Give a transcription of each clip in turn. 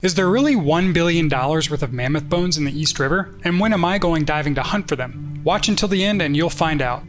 Is there really $1 billion worth of mammoth bones in the East River? And when am I going diving to hunt for them? Watch until the end and you'll find out.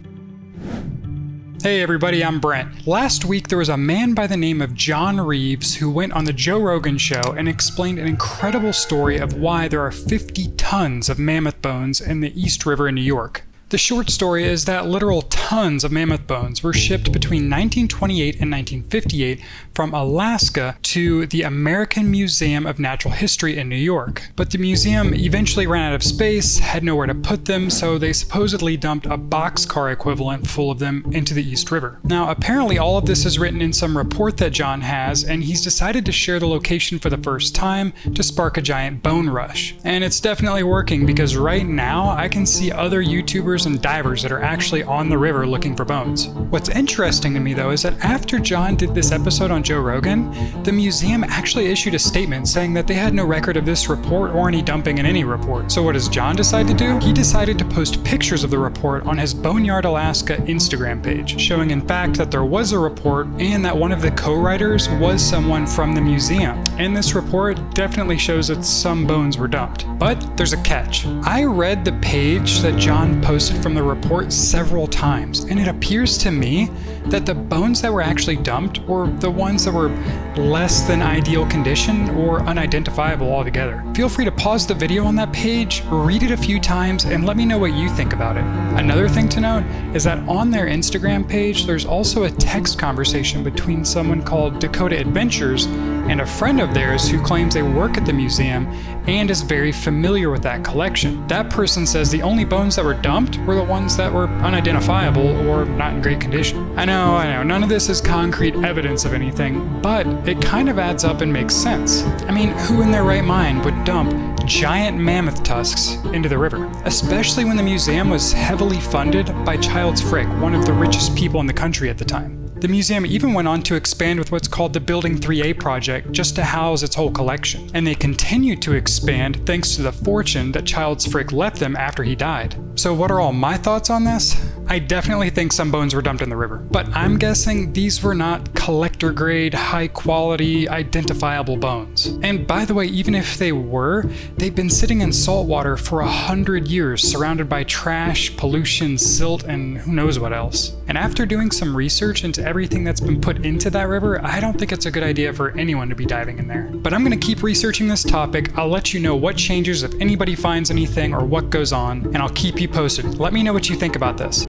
Hey everybody, I'm Brent. Last week there was a man by the name of John Reeves who went on the Joe Rogan show and explained an incredible story of why there are 50 tons of mammoth bones in the East River in New York. The short story is that literal tons of mammoth bones were shipped between 1928 and 1958 from Alaska to the American Museum of Natural History in New York. But the museum eventually ran out of space, had nowhere to put them, so they supposedly dumped a boxcar equivalent full of them into the East River. Now, apparently all of this is written in some report that John has, and he's decided to share the location for the first time to spark a giant bone rush. And it's definitely working because right now I can see other YouTubers and divers that are actually on the river looking for bones. What's interesting to me though is that after John did this episode on Joe Rogan, the museum actually issued a statement saying that they had no record of this report or any dumping in any report. So what does John decide to do? He decided to post pictures of the report on his Boneyard, Alaska Instagram page, showing in fact that there was a report and that one of the co-writers was someone from the museum. And this report definitely shows that some bones were dumped. But there's a catch. I read the page that John posted from the report several times, and it appears to me that the bones that were actually dumped were the ones that were less than ideal condition or unidentifiable altogether. Feel free to pause the video on that page, read it a few times, and let me know what you think about it. Another thing to note is that on their Instagram page, there's also a text conversation between someone called Dakota Adventures and a friend of theirs who claims they work at the museum and is very familiar with that collection. That person says the only bones that were dumped were the ones that were unidentifiable or not in great condition. I know, none of this is concrete evidence of anything, but it kind of adds up and makes sense. I mean, who in their right mind would dump giant mammoth tusks into the river? Especially when the museum was heavily funded by Childs Frick, one of the richest people in the country at the time. The museum even went on to expand with what's called the Building 3A project just to house its whole collection. And they continued to expand thanks to the fortune that Childs Frick left them after he died. So what are all my thoughts on this? I definitely think some bones were dumped in the river, but I'm guessing these were not collector grade, high quality, identifiable bones. And by the way, even if they were, they've been sitting in salt water for 100 years, surrounded by trash, pollution, silt, and who knows what else. And after doing some research into everything that's been put into that river, I don't think it's a good idea for anyone to be diving in there. But I'm gonna keep researching this topic. I'll let you know what changes if anybody finds anything or what goes on, and I'll keep you posted. Let me know what you think about this.